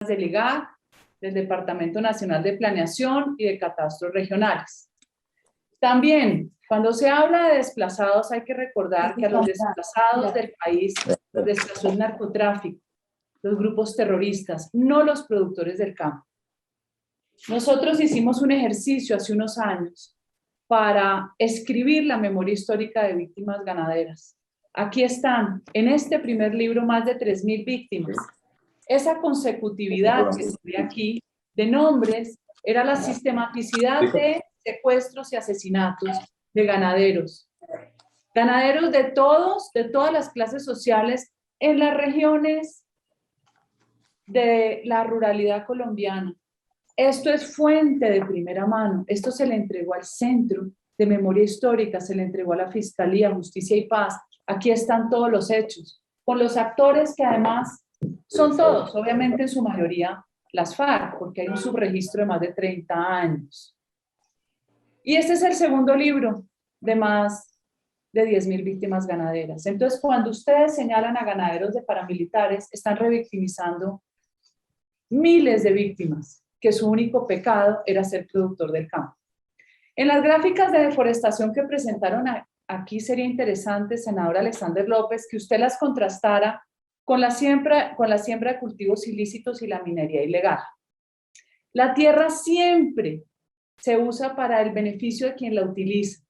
del IGAC, del Departamento Nacional de Planeación y de Catastros Regionales. También, cuando se habla de desplazados, hay que recordar que a los desplazados del país los desplazó el narcotráfico, los grupos terroristas, no los productores del campo. Nosotros hicimos un ejercicio hace unos años para escribir la memoria histórica de víctimas ganaderas. Aquí están, en este primer libro, más de 3.000 víctimas. Esa consecutividad que se ve aquí de nombres era la sistematicidad de secuestros y asesinatos de ganaderos. Ganaderos de todas las clases sociales en las regiones de la ruralidad colombiana. Esto es fuente de primera mano. Esto se le entregó al Centro de Memoria Histórica, se le entregó a la Fiscalía, Justicia y Paz. Aquí están todos los hechos, con los actores que además son todos, obviamente en su mayoría las FARC, porque hay un subregistro de más de 30 años. Y este es el segundo libro de más de 10.000 víctimas ganaderas. Entonces, cuando ustedes señalan a ganaderos de paramilitares, están revictimizando miles de víctimas, que su único pecado era ser productor del campo. En las gráficas de deforestación que presentaron aquí sería interesante, senador Alexander López, que usted las contrastara con la siembra de cultivos ilícitos y la minería ilegal. La tierra siempre se usa para el beneficio de quien la utiliza.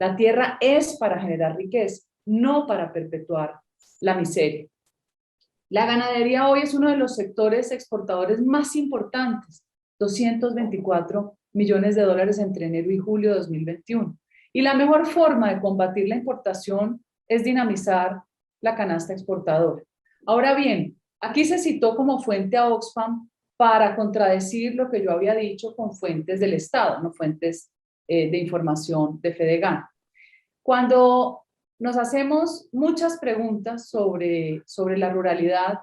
La tierra es para generar riqueza, no para perpetuar la miseria. La ganadería hoy es uno de los sectores exportadores más importantes, 224 millones de dólares entre enero y julio de 2021. Y la mejor forma de combatir la importación es dinamizar la canasta exportadora. Ahora bien, aquí se citó como fuente a Oxfam para contradecir lo que yo había dicho con fuentes del Estado, no fuentes de información de Fedegan. Cuando nos hacemos muchas preguntas sobre la ruralidad,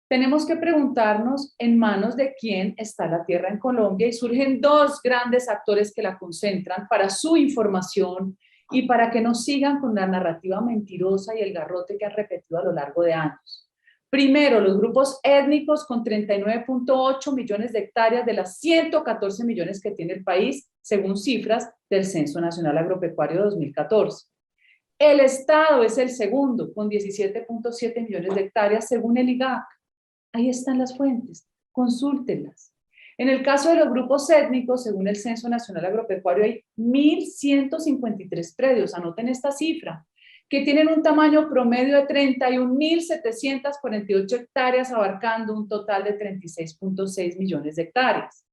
tenemos que preguntarnos en manos de quién está la tierra en Colombia, y surgen dos grandes actores que la concentran para su información y para que no sigan con la narrativa mentirosa y el garrote que han repetido a lo largo de años. Primero, los grupos étnicos con 39.8 millones de hectáreas de las 114 millones que tiene el país, según cifras del Censo Nacional Agropecuario 2014. El Estado es el segundo, con 17.7 millones de hectáreas, según el IGAC. Ahí están las fuentes, consúltenlas. En el caso de los grupos étnicos, según el Censo Nacional Agropecuario, hay 1.153 predios, anoten esta cifra, que tienen un tamaño promedio de 31.748 hectáreas, abarcando un total de 36.6 millones de hectáreas.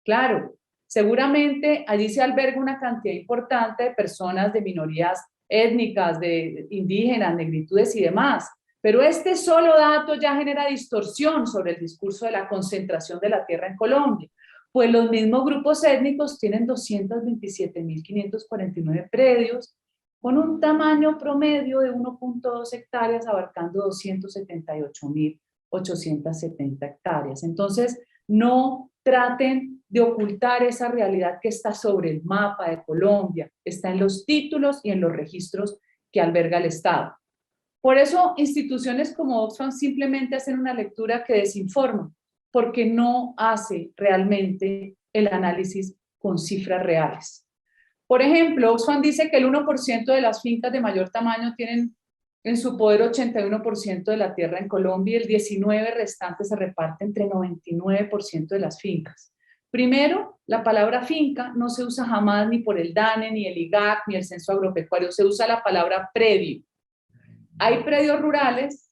Claro, seguramente allí se alberga una cantidad importante de personas de minorías étnicas, de indígenas, negritudes y demás, pero este solo dato ya genera distorsión sobre el discurso de la concentración de la tierra en Colombia, pues los mismos grupos étnicos tienen 227.549 predios, con un tamaño promedio de 1.2 hectáreas, abarcando 278.870 hectáreas. Entonces, no traten de ocultar esa realidad que está sobre el mapa de Colombia, está en los títulos y en los registros que alberga el Estado. Por eso, instituciones como Oxfam simplemente hacen una lectura que desinforma, porque no hace realmente el análisis con cifras reales. Por ejemplo, Oxfam dice que el 1% de las fincas de mayor tamaño tienen en su poder 81% de la tierra en Colombia, y el 19% restante se reparte entre 99% de las fincas. Primero, la palabra finca no se usa jamás ni por el DANE, ni el IGAC, ni el Censo Agropecuario, se usa la palabra predio. Hay predios rurales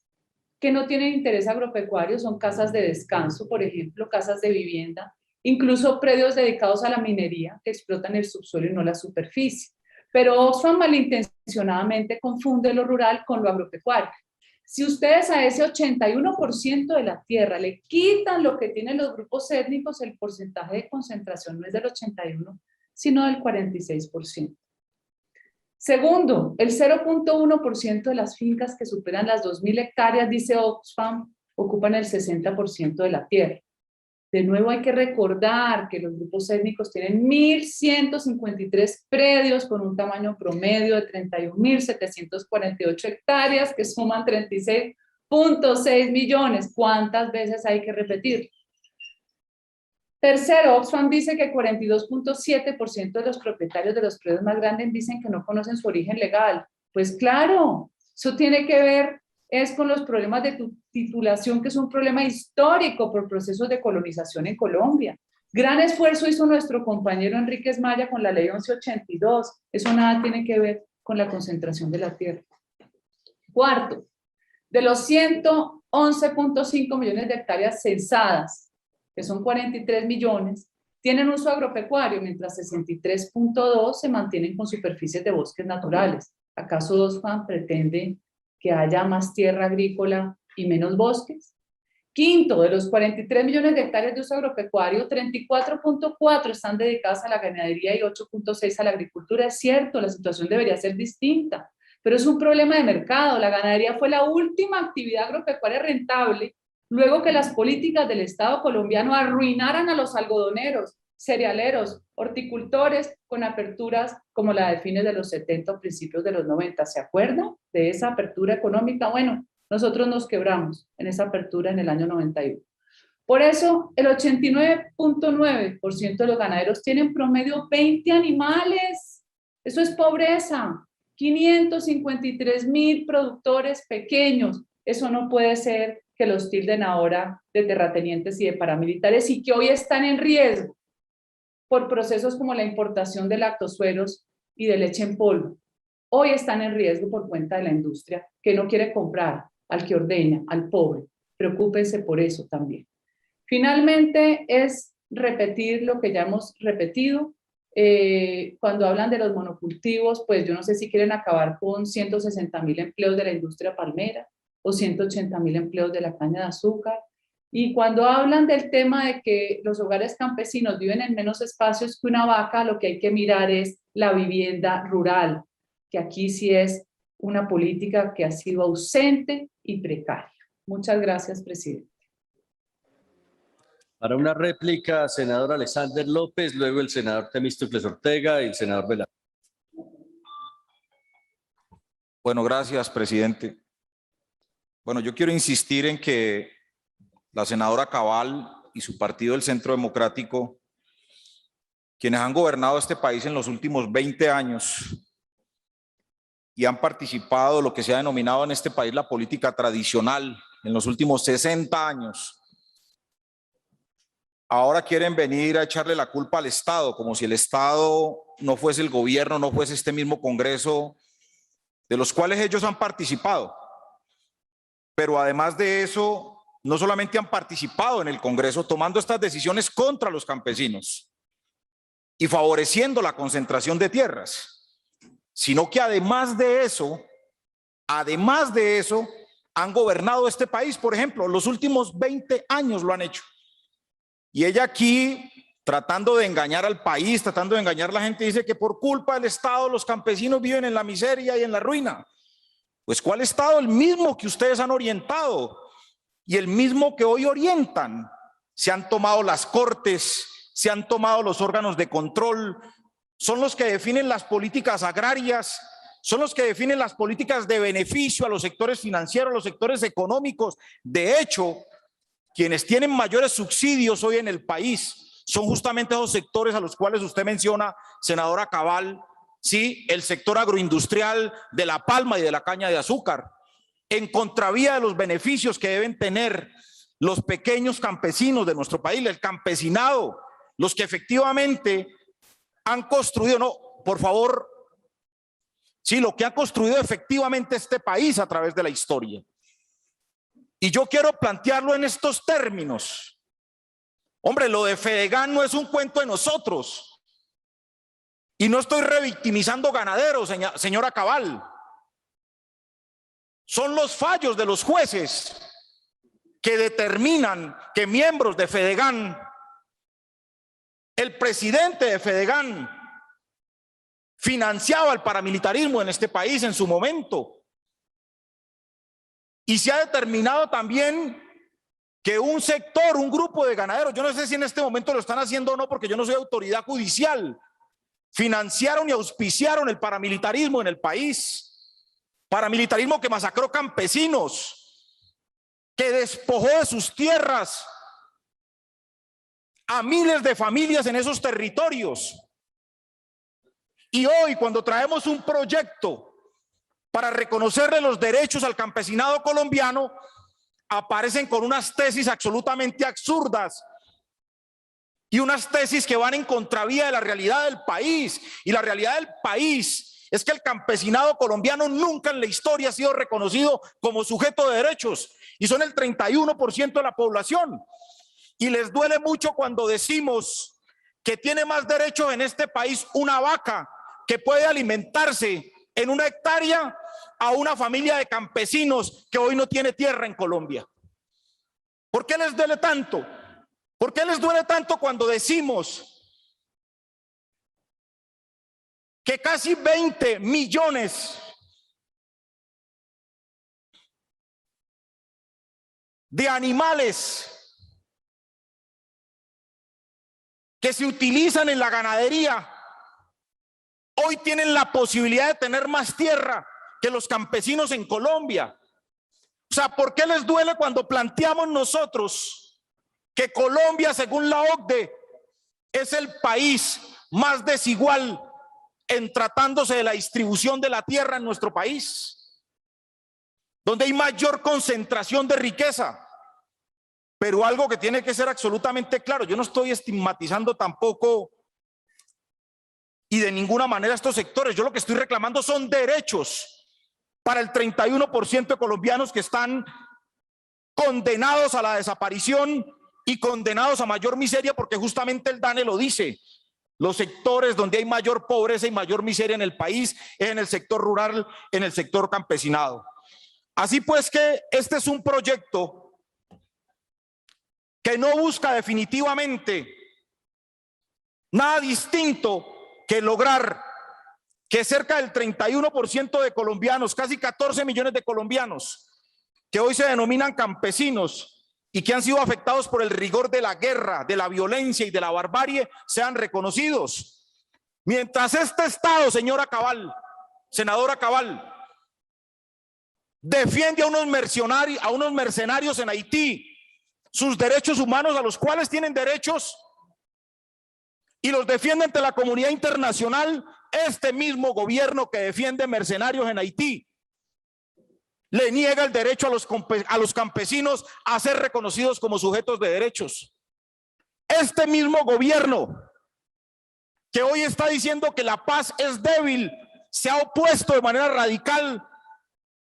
que no tienen interés agropecuario, son casas de descanso, por ejemplo, casas de vivienda, incluso predios dedicados a la minería que explotan el subsuelo y no la superficie. Pero Oxfam malintencionadamente confunde lo rural con lo agropecuario. Si ustedes a ese 81% de la tierra le quitan lo que tienen los grupos étnicos, el porcentaje de concentración no es del 81%, sino del 46%. Segundo, el 0.1% de las fincas que superan las 2.000 hectáreas, dice Oxfam, ocupan el 60% de la tierra. De nuevo hay que recordar que los grupos étnicos tienen 1.153 predios con un tamaño promedio de 31.748 hectáreas, que suman 36% 1.6 millones. ¿Cuántas veces hay que repetir? Tercero, Oxfam dice que 42.7% de los propietarios de los predios más grandes dicen que no conocen su origen legal. Pues claro, eso tiene que ver es con los problemas de titulación, que es un problema histórico por procesos de colonización en Colombia. Gran esfuerzo hizo nuestro compañero Enríquez Maya con la ley 1182. Eso nada tiene que ver con la concentración de la tierra. Cuarto, de los 111.5 millones de hectáreas censadas, que son 43 millones, tienen uso agropecuario, mientras 63.2 se mantienen con superficies de bosques naturales. ¿Acaso Oxfam pretende que haya más tierra agrícola y menos bosques? Quinto, de los 43 millones de hectáreas de uso agropecuario, 34.4 están dedicadas a la ganadería y 8.6 a la agricultura. Es cierto, la situación debería ser distinta, pero es un problema de mercado. La ganadería fue la última actividad agropecuaria rentable luego que las políticas del Estado colombiano arruinaran a los algodoneros, cerealeros, horticultores, con aperturas como la de fines de los 70 o principios de los 90. ¿Se acuerdan de esa apertura económica? Bueno, nosotros nos quebramos en esa apertura en el año 91. Por eso, el 89.9% de los ganaderos tienen promedio 20 animales. Eso es pobreza. 553,000 productores pequeños. Eso no puede ser que los tilden ahora de terratenientes y de paramilitares y que hoy están en riesgo por procesos como la importación de lactosueros y de leche en polvo. Hoy están en riesgo por cuenta de la industria que no quiere comprar al que ordeña, al pobre. Preocúpense por eso también. Finalmente es repetir lo que ya hemos repetido. Cuando hablan de los monocultivos, pues yo no sé si quieren acabar con 160,000 empleos de la industria palmera o 180,000 empleos de la caña de azúcar. Y cuando hablan del tema de que los hogares campesinos viven en menos espacios que una vaca, lo que hay que mirar es la vivienda rural, que aquí sí es una política que ha sido ausente y precaria. Muchas gracias, presidente. Para una réplica, senador Alexander López, luego el senador Temístocles Ortega y el senador Velasco. Bueno, gracias, presidente. Bueno, yo quiero insistir en que la senadora Cabal y su partido, el Centro Democrático, quienes han gobernado este país en los últimos 20 años y han participado en lo que se ha denominado en este país la política tradicional en los últimos 60 años, ahora quieren venir a echarle la culpa al Estado, como si el Estado no fuese el gobierno, no fuese este mismo Congreso, de los cuales ellos han participado. Pero además de eso, no solamente han participado en el Congreso tomando estas decisiones contra los campesinos y favoreciendo la concentración de tierras, sino que además de eso, han gobernado este país. Por ejemplo, los últimos 20 años lo han hecho. Y ella aquí, tratando de engañar al país, tratando de engañar a la gente, dice que por culpa del Estado los campesinos viven en la miseria y en la ruina. Pues ¿cuál Estado? El mismo que ustedes han orientado y el mismo que hoy orientan. Se han tomado las cortes, se han tomado los órganos de control, son los que definen las políticas agrarias, son los que definen las políticas de beneficio a los sectores financieros, a los sectores económicos. De hecho, quienes tienen mayores subsidios hoy en el país son justamente esos sectores a los cuales usted menciona, senadora Cabal, sí, el sector agroindustrial de la palma y de la caña de azúcar, en contravía de los beneficios que deben tener los pequeños campesinos de nuestro país, el campesinado, los que efectivamente han construido, no, por favor, sí, lo que ha construido efectivamente este país a través de la historia. Y yo quiero plantearlo en estos términos. Hombre, lo de Fedegan no es un cuento de nosotros. Y no estoy revictimizando ganaderos, señora Cabal. Son los fallos de los jueces que determinan que miembros de Fedegan, el presidente de Fedegan, financiaba el paramilitarismo en este país en su momento. Y se ha determinado también que un sector, un grupo de ganaderos, yo no sé si en este momento lo están haciendo o no, porque yo no soy autoridad judicial, financiaron y auspiciaron el paramilitarismo en el país. Paramilitarismo que masacró campesinos, que despojó de sus tierras a miles de familias en esos territorios. Y hoy, cuando traemos un proyecto para reconocerle los derechos al campesinado colombiano, aparecen con unas tesis absolutamente absurdas y unas tesis que van en contravía de la realidad del país. Y la realidad del país es que el campesinado colombiano nunca en la historia ha sido reconocido como sujeto de derechos, y son el 31% de la población. Y les duele mucho cuando decimos que tiene más derechos en este país una vaca que puede alimentarse en 1 hectárea a una familia de campesinos que hoy no tiene tierra en Colombia. ¿Por qué les duele tanto? ¿Por qué les duele tanto cuando decimos que casi 20 millones de animales que se utilizan en la ganadería hoy tienen la posibilidad de tener más tierra que los campesinos en Colombia? O sea, ¿por qué les duele cuando planteamos nosotros que Colombia, según la OCDE, es el país más desigual en tratándose de la distribución de la tierra en nuestro país, donde hay mayor concentración de riqueza? Pero algo que tiene que ser absolutamente claro, yo no estoy estigmatizando tampoco y de ninguna manera estos sectores. Yo lo que estoy reclamando son derechos para el 31% de colombianos que están condenados a la desaparición y condenados a mayor miseria, porque justamente el DANE lo dice: los sectores donde hay mayor pobreza y mayor miseria en el país es en el sector rural, en el sector campesinado. Así pues que este es un proyecto que no busca definitivamente nada distinto que lograr que cerca del 31% de colombianos, casi 14 millones de colombianos, que hoy se denominan campesinos y que han sido afectados por el rigor de la guerra, de la violencia y de la barbarie, sean reconocidos. Mientras este Estado, señora Cabal, senadora Cabal, defiende a unos mercenarios en Haití, sus derechos humanos, a los cuales tienen derechos, y los defiende ante la comunidad internacional, este mismo gobierno que defiende mercenarios en Haití le niega el derecho a los campesinos a ser reconocidos como sujetos de derechos. Este mismo gobierno que hoy está diciendo que la paz es débil se ha opuesto de manera radical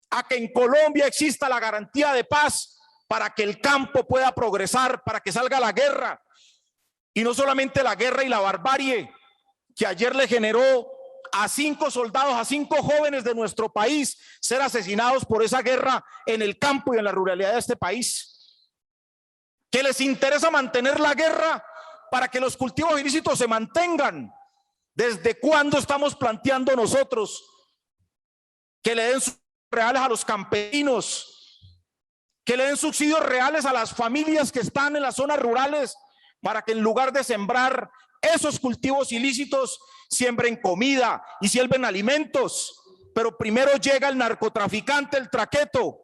a que en Colombia exista la garantía de paz para que el campo pueda progresar, para que salga la guerra. Y no solamente la guerra y la barbarie que ayer le generó a 5 soldados, a 5 jóvenes de nuestro país ser asesinados por esa guerra en el campo y en la ruralidad de este país, que les interesa mantener la guerra para que los cultivos ilícitos se mantengan. ¿Desde cuándo estamos planteando nosotros que le den subsidios reales a los campesinos, que le den subsidios reales a las familias que están en las zonas rurales, para que en lugar de sembrar esos cultivos ilícitos siembren comida y sirven alimentos? Pero primero llega el narcotraficante, el traqueto,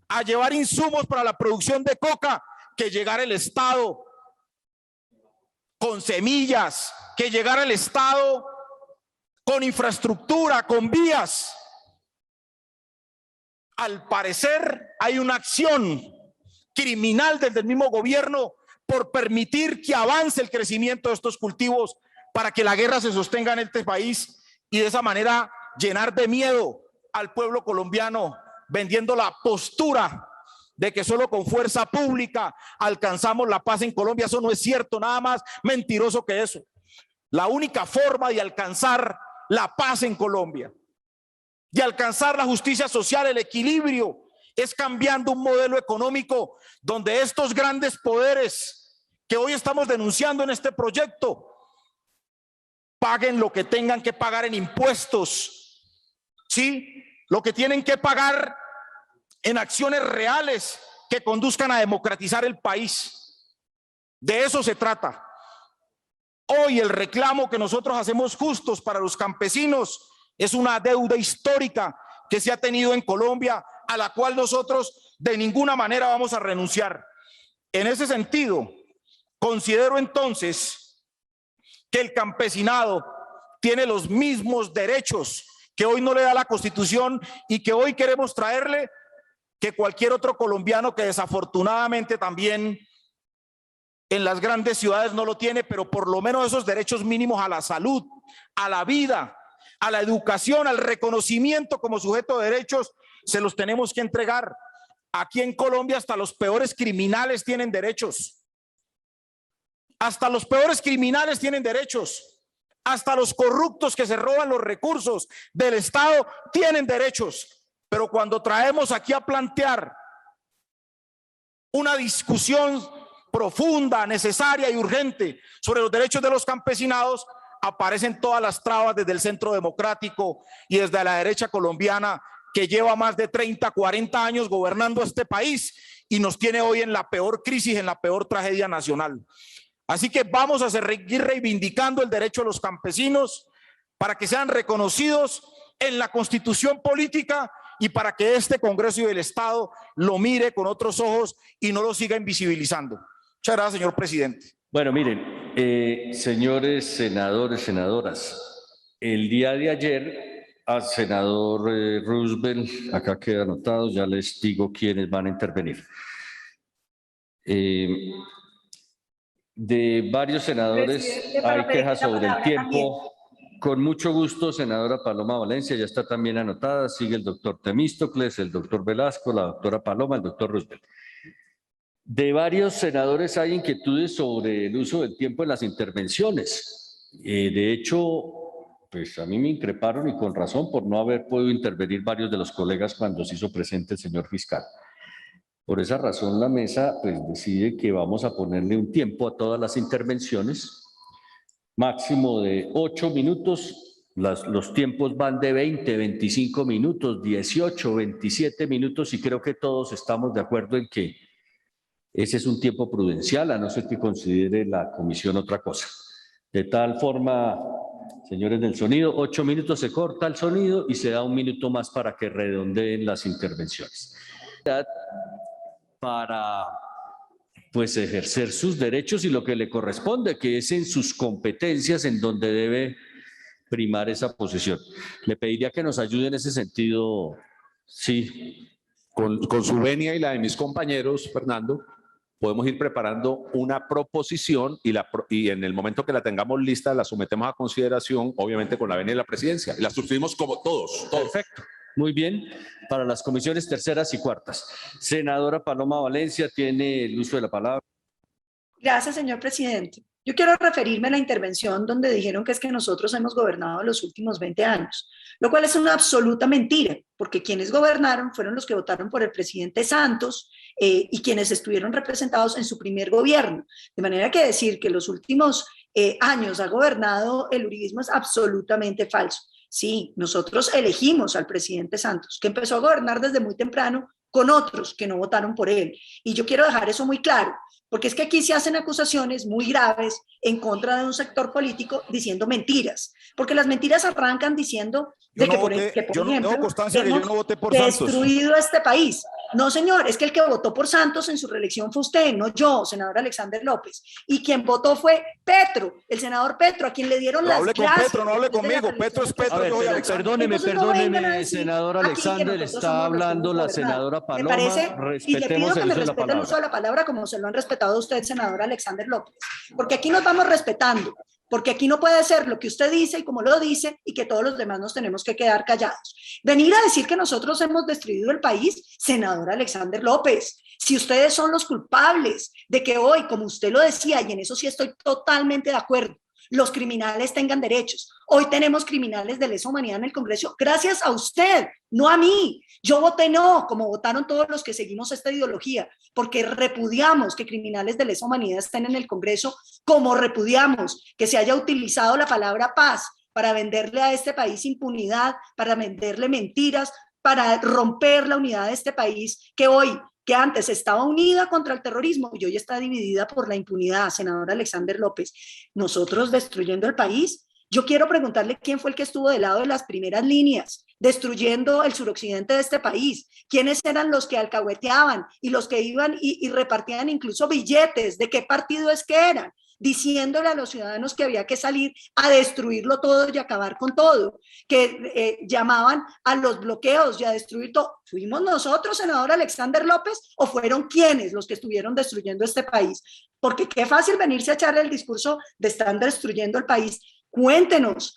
a llevar insumos para la producción de coca, que llegar el Estado con semillas, que llegar el Estado con infraestructura, con vías. Al parecer hay una acción criminal desde el mismo gobierno por permitir que avance el crecimiento de estos cultivos, para que la guerra se sostenga en este país y de esa manera llenar de miedo al pueblo colombiano, vendiendo la postura de que solo con fuerza pública alcanzamos la paz en Colombia. Eso no es cierto, nada más mentiroso que eso. La única forma de alcanzar la paz en Colombia, de alcanzar la justicia social, el equilibrio, es cambiando un modelo económico donde estos grandes poderes que hoy estamos denunciando en este proyecto paguen lo que tengan que pagar en impuestos, ¿sí? Lo que tienen que pagar en acciones reales que conduzcan a democratizar el país. De eso se trata. Hoy el reclamo que nosotros hacemos justos para los campesinos es una deuda histórica que se ha tenido en Colombia, a la cual nosotros de ninguna manera vamos a renunciar. En ese sentido, considero entonces que el campesinado tiene los mismos derechos que hoy no le da la Constitución y que hoy queremos traerle que cualquier otro colombiano que desafortunadamente también en las grandes ciudades no lo tiene, pero por lo menos esos derechos mínimos a la salud, a la vida, a la educación, al reconocimiento como sujeto de derechos, se los tenemos que entregar. Aquí en Colombia hasta los peores criminales tienen derechos. Hasta los peores criminales tienen derechos. Hasta los corruptos que se roban los recursos del Estado tienen derechos. Pero cuando traemos aquí a plantear una discusión profunda, necesaria y urgente sobre los derechos de los campesinados, aparecen todas las trabas desde el Centro Democrático y desde la derecha colombiana que lleva más de 30, 40 años gobernando este país y nos tiene hoy en la peor crisis, en la peor tragedia nacional. Así que vamos a seguir reivindicando el derecho de los campesinos para que sean reconocidos en la Constitución política y para que este Congreso y el Estado lo mire con otros ojos y no lo siga invisibilizando. Muchas gracias, señor presidente. Bueno, miren, señores senadores, senadoras, el día de ayer al senador Roosevelt, acá queda anotado, ya les digo quiénes van a intervenir. De varios senadores hay quejas sobre el tiempo. Con mucho gusto, senadora Paloma Valencia, ya está también anotada. Sigue el doctor Temístocles, el doctor Velasco, la doctora Paloma, el doctor Roosevelt. De varios senadores hay inquietudes sobre el uso del tiempo en las intervenciones. De hecho, pues a mí me increparon y con razón por no haber podido intervenir varios de los colegas cuando se hizo presente el señor fiscal. Por esa razón la mesa pues decide que vamos a ponerle un tiempo a todas las intervenciones, máximo de 8 minutos, los tiempos van de 20, 25 minutos, 18, 27 minutos y creo que todos estamos de acuerdo en que ese es un tiempo prudencial, a no ser que considere la comisión otra cosa. De tal forma, señores del sonido, 8 minutos se corta el sonido y se da 1 minuto más para que redondeen las intervenciones. Para pues ejercer sus derechos y lo que le corresponde, que es en sus competencias en donde debe primar esa posición. Le pediría que nos ayude en ese sentido, sí. Con su venia y la de mis compañeros, Fernando, podemos ir preparando una proposición y en el momento que la tengamos lista la sometemos a consideración, obviamente con la venia de la presidencia. Y la suscribimos como todos. Perfecto. Muy bien. Para las comisiones terceras y cuartas. Senadora Paloma Valencia tiene el uso de la palabra. Gracias, señor presidente. Yo quiero referirme a la intervención donde dijeron que es que nosotros hemos gobernado los últimos 20 años, lo cual es una absoluta mentira, porque quienes gobernaron fueron los que votaron por el presidente Santos y quienes estuvieron representados en su primer gobierno. De manera que decir que los últimos años ha gobernado el uribismo es absolutamente falso. Sí, nosotros elegimos al presidente Santos, que empezó a gobernar desde muy temprano con otros que no votaron por él. Y yo quiero dejar eso muy claro, porque es que aquí se hacen acusaciones muy graves en contra de un sector político diciendo mentiras, porque las mentiras arrancan diciendo de que, por ejemplo, hemos destruido este país. No, señor, es que el que votó por Santos en su reelección fue usted, no yo, senador Alexander López. Y quien votó fue Petro, el senador Petro, a quien le dieron las gracias. No hable con Petro, no hable conmigo, Petro es Petro. A ver, perdóneme, senador Alexander, está hablando la senadora Paloma. Respetemos el uso de la palabra. El uso de la palabra como se lo han respetado a usted, senador Alexander López. Porque aquí nos vamos respetando. Porque aquí no puede ser lo que usted dice y como lo dice y que todos los demás nos tenemos que quedar callados. Venir a decir que nosotros hemos destruido el país, senador Alexander López, si ustedes son los culpables de que hoy, como usted lo decía, y en eso sí estoy totalmente de acuerdo, los criminales tengan derechos. Hoy tenemos criminales de lesa humanidad en el Congreso gracias a usted, no a mí. Yo voté no, como votaron todos los que seguimos esta ideología, porque repudiamos que criminales de lesa humanidad estén en el Congreso, como repudiamos que se haya utilizado la palabra paz para venderle a este país impunidad, para venderle mentiras, para romper la unidad de este país que antes estaba unida contra el terrorismo y hoy está dividida por la impunidad, senador Alexander López. Nosotros destruyendo el país. Yo quiero preguntarle quién fue el que estuvo del lado de las primeras líneas destruyendo el suroccidente de este país? ¿Quiénes eran los que alcahueteaban y los que iban y repartían incluso billetes de qué partido es que eran? Diciéndole a los ciudadanos que había que salir a destruirlo todo y acabar con todo, que llamaban a los bloqueos y a destruir todo. ¿Fuimos nosotros, senador Alexander López, o fueron quienes los que estuvieron destruyendo este país? Porque qué fácil venirse a echarle el discurso de están destruyendo el país. Cuéntenos,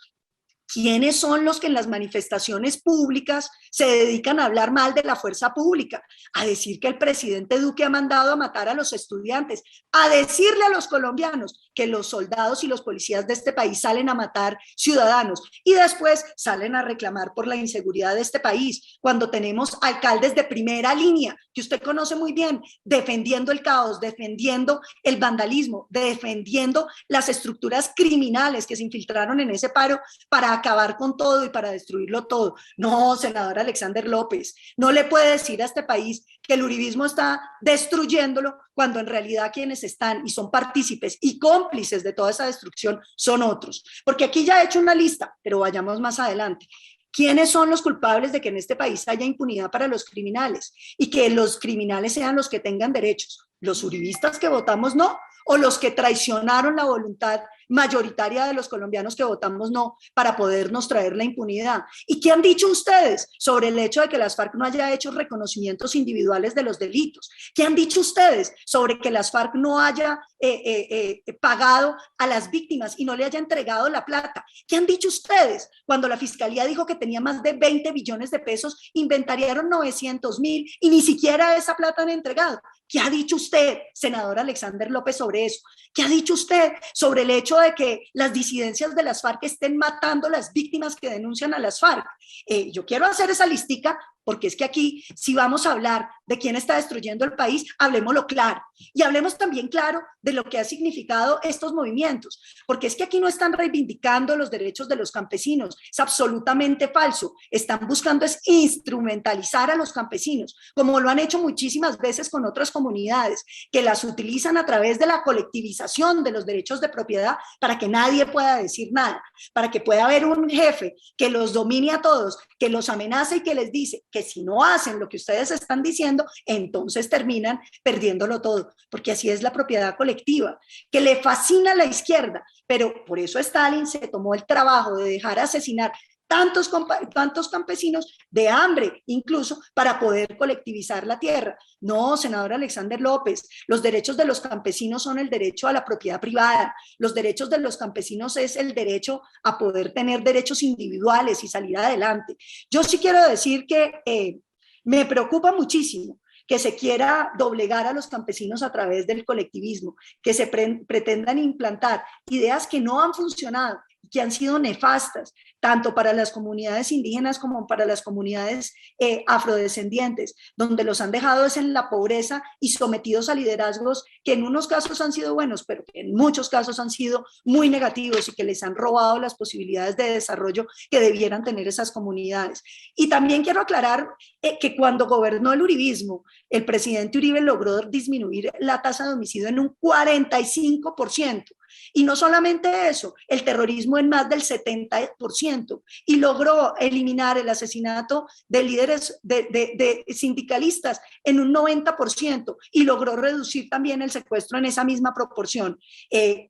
¿quiénes son los que en las manifestaciones públicas se dedican a hablar mal de la fuerza pública? A decir que el presidente Duque ha mandado a matar a los estudiantes, a decirle a los colombianos que los soldados y los policías de este país salen a matar ciudadanos y después salen a reclamar por la inseguridad de este país, cuando tenemos alcaldes de primera línea, que usted conoce muy bien, defendiendo el caos, defendiendo el vandalismo, defendiendo las estructuras criminales que se infiltraron en ese paro para acabar con todo y para destruirlo todo. No, senador Alexander López, no le puede decir a este país que el uribismo está destruyéndolo cuando en realidad quienes están y son partícipes y cómplices de toda esa destrucción son otros. Porque aquí ya he hecho una lista, pero vayamos más adelante. ¿Quiénes son los culpables de que en este país haya impunidad para los criminales y que los criminales sean los que tengan derechos? ¿Los uribistas que votamos no? ¿O los que traicionaron la voluntad mayoritaria de los colombianos que votamos no para podernos traer la impunidad? ¿Y qué han dicho ustedes sobre el hecho de que las FARC no haya hecho reconocimientos individuales de los delitos? ¿Qué han dicho ustedes sobre que las FARC no haya pagado a las víctimas y no le haya entregado la plata? ¿Qué han dicho ustedes cuando la fiscalía dijo que tenía más de 20 billones de pesos, inventariaron 900.000 y ni siquiera esa plata han entregado? ¿Qué ha dicho usted, senador Alexander López, sobre eso? ¿Qué ha dicho usted sobre el hecho de que las disidencias de las FARC estén matando a las víctimas que denuncian a las FARC? Yo quiero hacer esa listica porque es que aquí, si vamos a hablar de quién está destruyendo el país, hablemoslo claro. Y hablemos también claro de lo que ha significado estos movimientos, porque es que aquí no están reivindicando los derechos de los campesinos, es absolutamente falso. Están buscando es instrumentalizar a los campesinos, como lo han hecho muchísimas veces con otras comunidades, que las utilizan a través de la colectivización de los derechos de propiedad para que nadie pueda decir nada, para que pueda haber un jefe que los domine a todos, que los amenaza y que les dice que si no hacen lo que ustedes están diciendo, entonces terminan perdiéndolo todo, porque así es la propiedad colectiva, que le fascina a la izquierda, pero por eso Stalin se tomó el trabajo de dejar asesinar tantos campesinos de hambre, incluso para poder colectivizar la tierra. No, senador Alexander López, los derechos de los campesinos son el derecho a la propiedad privada, los derechos de los campesinos es el derecho a poder tener derechos individuales y salir adelante. Yo sí quiero decir que me preocupa muchísimo que se quiera doblegar a los campesinos a través del colectivismo, que se pretendan implantar ideas que no han funcionado, que han sido nefastas, tanto para las comunidades indígenas como para las comunidades afrodescendientes, donde los han dejado es en la pobreza y sometidos a liderazgos que en unos casos han sido buenos, pero que en muchos casos han sido muy negativos y que les han robado las posibilidades de desarrollo que debieran tener esas comunidades. Y también quiero aclarar que cuando gobernó el uribismo, el presidente Uribe logró disminuir la tasa de homicidio en un 45%. Y no solamente eso, el terrorismo en más del 70%, y logró eliminar el asesinato de líderes de sindicalistas en un 90%, y logró reducir también el secuestro en esa misma proporción.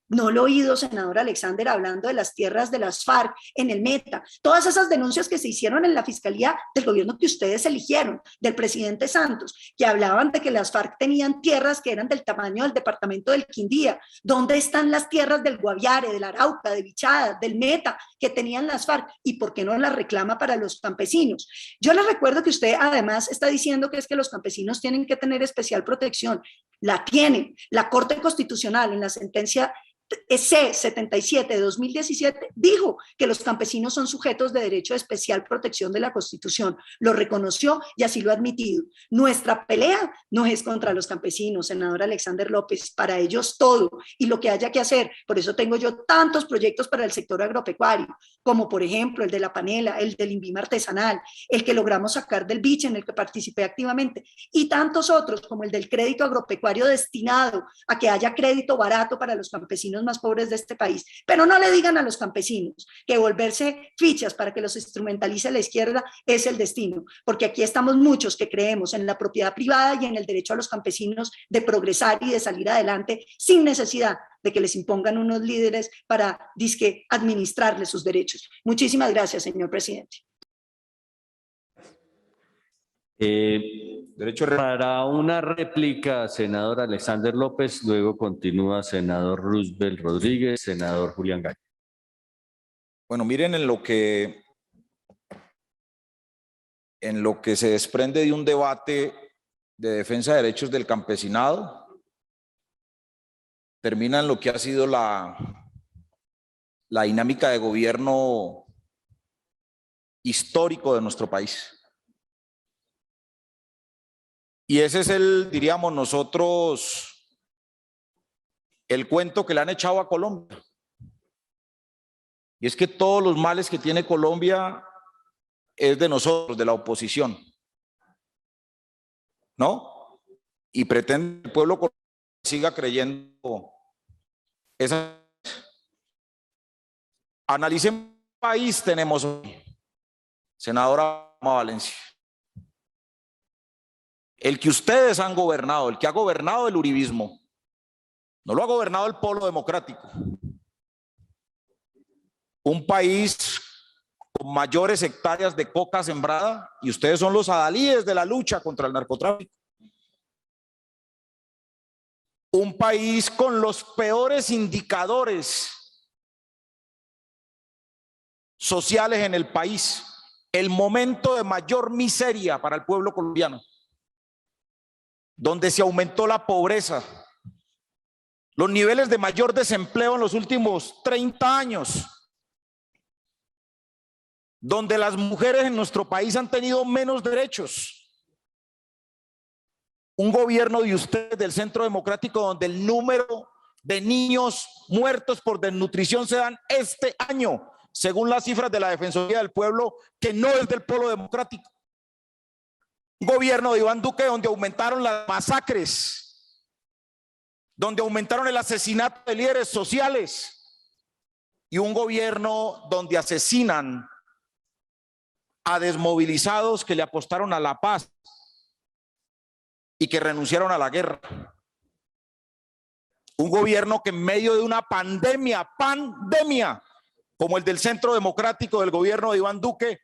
No lo he oído, senador Alexander, hablando de las tierras de las FARC en el Meta. Todas esas denuncias que se hicieron en la fiscalía del gobierno que ustedes eligieron, del presidente Santos, que hablaban de que las FARC tenían tierras que eran del tamaño del departamento del Quindía. ¿Dónde están las tierras del Guaviare, del Arauca, de Vichada, del Meta que tenían las FARC? ¿Y por qué no las reclama para los campesinos? Yo les recuerdo que usted además está diciendo que es que los campesinos tienen que tener especial protección. La tienen. La Corte Constitucional en la sentencia C-77 de 2017 dijo que los campesinos son sujetos de derecho de especial protección de la Constitución, lo reconoció y así lo ha admitido. Nuestra pelea no es contra los campesinos, senador Alexander López, para ellos todo y lo que haya que hacer. Por eso tengo yo tantos proyectos para el sector agropecuario, como por ejemplo el de la panela, el del INVIMA artesanal, el que logramos sacar del BICHE en el que participé activamente, y tantos otros como el del crédito agropecuario destinado a que haya crédito barato para los campesinos más pobres de este país. Pero no le digan a los campesinos que volverse fichas para que los instrumentalice la izquierda es el destino, porque aquí estamos muchos que creemos en la propiedad privada y en el derecho a los campesinos de progresar y de salir adelante sin necesidad de que les impongan unos líderes para disque administrarles sus derechos. Muchísimas gracias, señor presidente. Para una réplica, senador Alexander López, luego continúa senador Roosevelt Rodríguez, senador Julián Gallo. Bueno, miren en lo que se desprende de un debate de defensa de derechos del campesinado, termina en lo que ha sido la dinámica de gobierno histórico de nuestro país. Y ese es diríamos nosotros, el cuento que le han echado a Colombia. Y es que todos los males que tiene Colombia es de nosotros, de la oposición, ¿no? Y pretende que el pueblo colombiano siga creyendo esa. Analicemos qué país tenemos hoy, senadora Valencia. El que ustedes han gobernado, el que ha gobernado el uribismo, no lo ha gobernado el polo democrático. Un país con mayores hectáreas de coca sembrada, y ustedes son los adalíes de la lucha contra el narcotráfico. Un país con los peores indicadores sociales en el país, el momento de mayor miseria para el pueblo colombiano, donde se aumentó la pobreza, los niveles de mayor desempleo en los últimos 30 años, donde las mujeres en nuestro país han tenido menos derechos. Un gobierno de ustedes, del Centro Democrático, donde el número de niños muertos por desnutrición se dan este año, según las cifras de la Defensoría del Pueblo, que no es del polo democrático. Un gobierno de Iván Duque donde aumentaron las masacres, donde aumentaron el asesinato de líderes sociales, y un gobierno donde asesinan a desmovilizados que le apostaron a la paz y que renunciaron a la guerra. Un gobierno que en medio de una pandemia como el del Centro Democrático del gobierno de Iván Duque,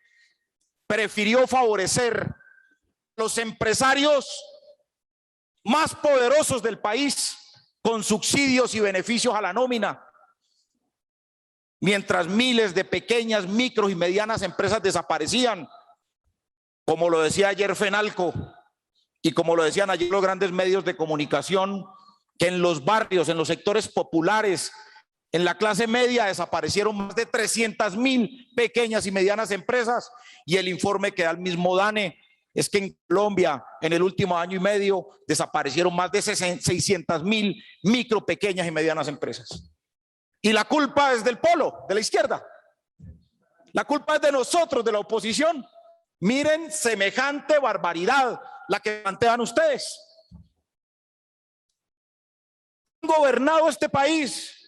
prefirió favorecer a los empresarios más poderosos del país con subsidios y beneficios a la nómina, mientras miles de pequeñas, micros y medianas empresas desaparecían, como lo decía ayer Fenalco y como lo decían ayer los grandes medios de comunicación, que en los barrios, en los sectores populares, en la clase media desaparecieron más de 300.000 pequeñas y medianas empresas, y el informe que da el mismo DANE es que en Colombia en el último año y medio desaparecieron más de 600.000 micro, pequeñas y medianas empresas. Y la culpa es del polo, de la izquierda. La culpa es de nosotros, de la oposición. Miren semejante barbaridad la que plantean ustedes. Han gobernado este país.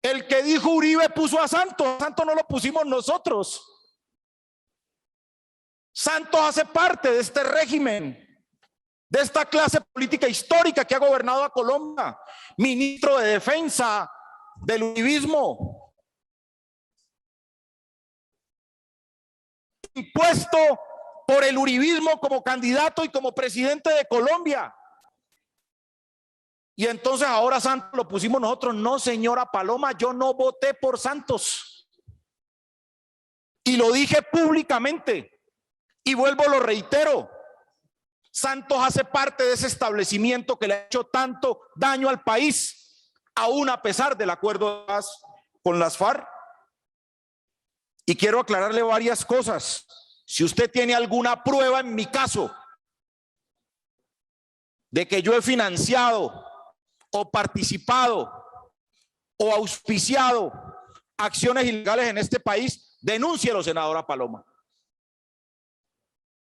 El que dijo Uribe puso a Santos. Santos no lo pusimos nosotros. Santos hace parte de este régimen, de esta clase política histórica que ha gobernado a Colombia. Ministro de Defensa del uribismo, impuesto por el uribismo como candidato y como presidente de Colombia. Y entonces ahora Santos lo pusimos nosotros. No, señora Paloma, yo no voté por Santos. Y lo dije públicamente. Y vuelvo, lo reitero. Santos hace parte de ese establecimiento que le ha hecho tanto daño al país, aún a pesar del acuerdo de paz con las FARC. Y quiero aclararle varias cosas. Si usted tiene alguna prueba en mi caso de que yo he financiado o participado o auspiciado acciones ilegales en este país, denúncielo, senadora Paloma.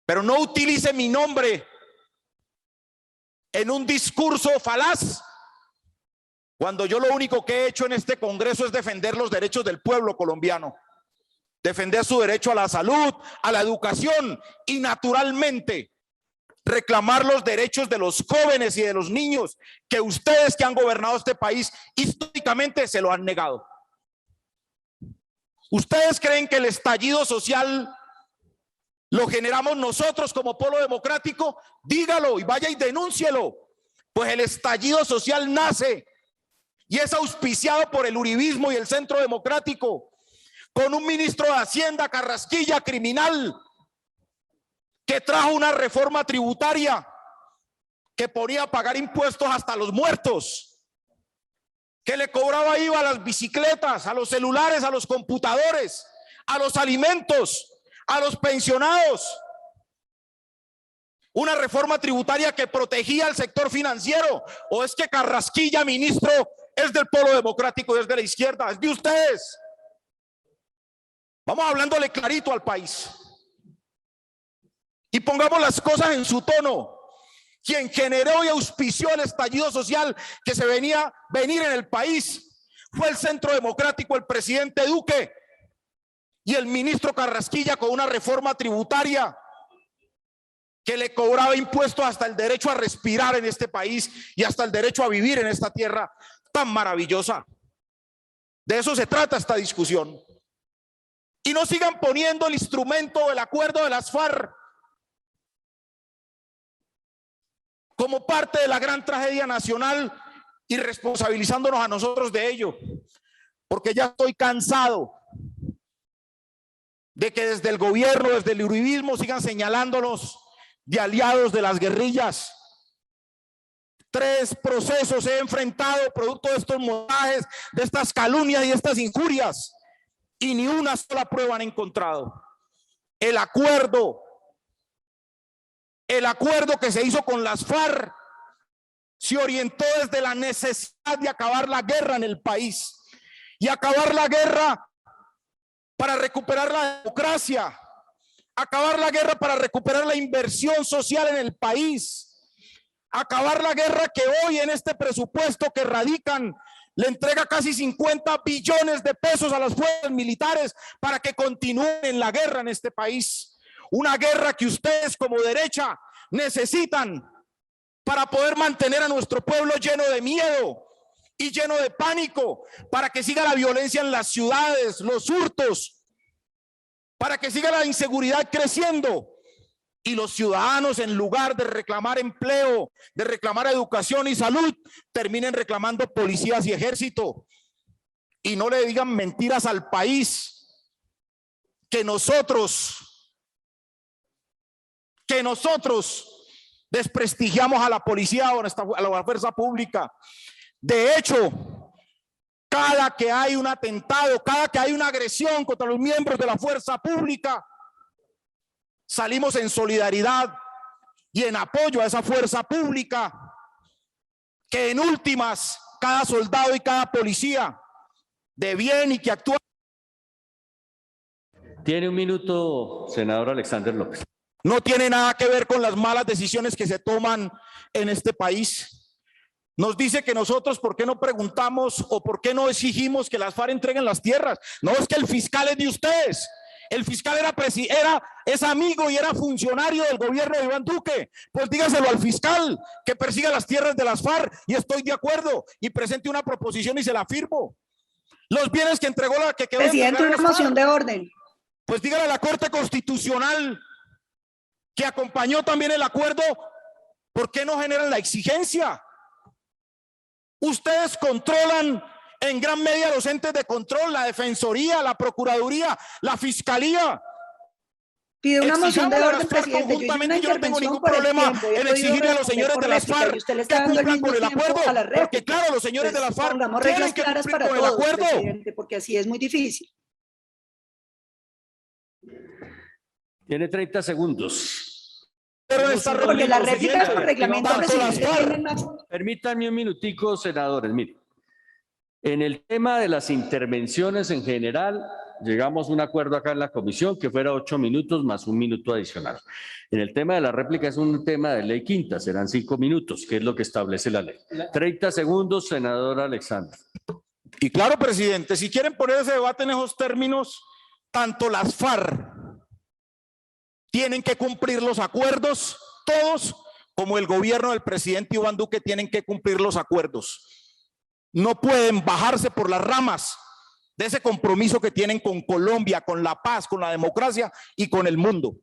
Pero no utilice mi nombre en un discurso falaz Cuando yo lo único que he hecho en este Congreso es defender los derechos del pueblo colombiano, defender su derecho a la salud, a la educación y naturalmente reclamar los derechos de los jóvenes y de los niños que ustedes que han gobernado este país históricamente se lo han negado. ¿Ustedes creen que el estallido social lo generamos nosotros como Polo Democrático? Dígalo y vaya y denúncielo. Pues el estallido social nace y es auspiciado por el uribismo y el Centro Democrático, con un ministro de Hacienda, Carrasquilla, criminal, que trajo una reforma tributaria que ponía a pagar impuestos hasta a los muertos, que le cobraba IVA a las bicicletas, a los celulares, a los computadores, a los alimentos, a los pensionados. Una reforma tributaria que protegía al sector financiero. ¿O es que Carrasquilla, ministro, es del Polo Democrático y es de la izquierda? Es de ustedes. Vamos hablándole clarito al país y pongamos las cosas en su tono. Quien generó y auspició el estallido social que se venía venir en el país fue el Centro Democrático, el presidente Duque y el ministro Carrasquilla, con una reforma tributaria que le cobraba impuestos hasta el derecho a respirar en este país y hasta el derecho a vivir en esta tierra tan maravillosa. De eso se trata esta discusión. Y no sigan poniendo el instrumento del acuerdo de las FARC como parte de la gran tragedia nacional y responsabilizándonos a nosotros de ello, porque ya estoy cansado de que desde el gobierno, desde el uribismo, sigan señalándonos de aliados de las guerrillas. 3 procesos he enfrentado producto de estos montajes, de estas calumnias y estas injurias, y ni una sola prueba han encontrado. El acuerdo que se hizo con las FARC se orientó desde la necesidad de acabar la guerra en el país y acabar la guerra para recuperar la democracia, acabar la guerra para recuperar la inversión social en el país, acabar la guerra que hoy en este presupuesto que radican le entrega casi 50 billones de pesos a las fuerzas militares para que continúen en la guerra en este país. Una guerra que ustedes como derecha necesitan para poder mantener a nuestro pueblo lleno de miedo y lleno de pánico, para que siga la violencia en las ciudades, los hurtos, para que siga la inseguridad creciendo y los ciudadanos, en lugar de reclamar empleo, de reclamar educación y salud, terminen reclamando policías y ejército. Y no le digan mentiras al país que nosotros desprestigiamos a la policía o a la fuerza pública. De hecho, cada que hay un atentado, cada que hay una agresión contra los miembros de la fuerza pública, salimos en solidaridad y en apoyo a esa fuerza pública, que en últimas, cada soldado y cada policía de bien y que actúa. Tiene un minuto, senador Alexander López. No tiene nada que ver con las malas decisiones que se toman en este país. Nos dice que nosotros, ¿por qué no preguntamos o por qué no exigimos que las FARC entreguen las tierras? No, es que el fiscal es de ustedes. El fiscal es amigo y era funcionario del gobierno de Iván Duque. Pues dígaselo al fiscal que persiga las tierras de las FARC y estoy de acuerdo y presente una proposición y se la firmo. Los bienes que entregó la que quedó. Presidente, una moción de orden. Pues dígale a la Corte Constitucional que acompañó también el acuerdo, ¿por qué no generan la exigencia? Ustedes controlan en gran medida los entes de control, la Defensoría, la Procuraduría, la Fiscalía. Pide una moción de orden, presidente. Yo no tengo ningún problema en exigirle a los señores de las FARC que cumplan con el acuerdo, porque claro, los señores de las FARC tienen que cumplir con el acuerdo. Porque así es muy difícil. Tiene 30 segundos. Pero porque las réplicas por reglamento, presidente, Permítanme un minutico, senadores. Mire, En el tema de las intervenciones en general, llegamos a un acuerdo acá en la comisión que fuera 8 minutos más 1 minuto adicional. En el tema de la réplica es un tema de ley quinta, serán 5 minutos, que es lo que establece la ley. 30 segundos, senador Alexander. Y claro, presidente, si quieren poner ese debate en esos términos, tanto las FARC tienen que cumplir los acuerdos, todos, como el gobierno del presidente Iván Duque tienen que cumplir los acuerdos. No pueden bajarse por las ramas de ese compromiso que tienen con Colombia, con la paz, con la democracia y con el mundo.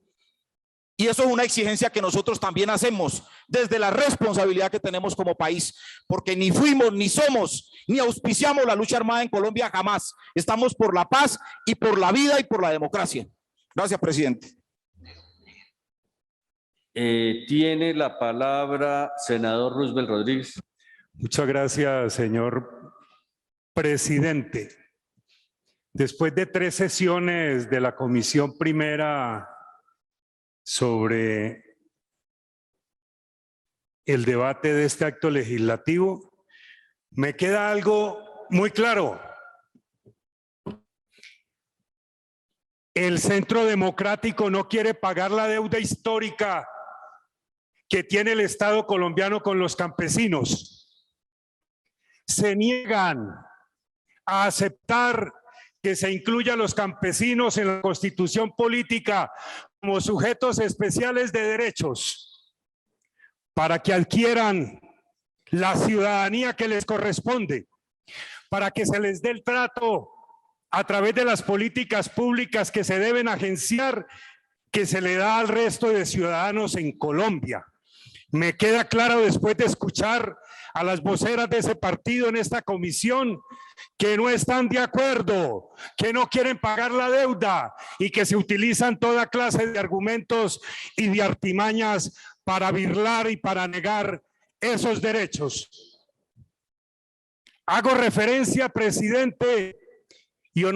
Y eso es una exigencia que nosotros también hacemos desde la responsabilidad que tenemos como país, porque ni fuimos, ni somos, ni auspiciamos la lucha armada en Colombia jamás. Estamos por la paz y por la vida y por la democracia. Gracias, presidente. Tiene la palabra senador Roosevelt Rodríguez. Muchas gracias, señor presidente. Después de 3 sesiones de la Comisión Primera sobre el debate de este acto legislativo, me queda algo muy claro. El Centro Democrático no quiere pagar la deuda histórica que tiene el Estado colombiano con los campesinos. Se niegan a aceptar que se incluya a los campesinos en la Constitución política como sujetos especiales de derechos para que adquieran la ciudadanía que les corresponde, para que se les dé el trato a través de las políticas públicas que se deben agenciar, que se le da al resto de ciudadanos en Colombia. Me queda claro después de escuchar a las voceras de ese partido en esta comisión que no están de acuerdo, que no quieren pagar la deuda y que se utilizan toda clase de argumentos y de artimañas para birlar y para negar esos derechos. Hago referencia, presidente,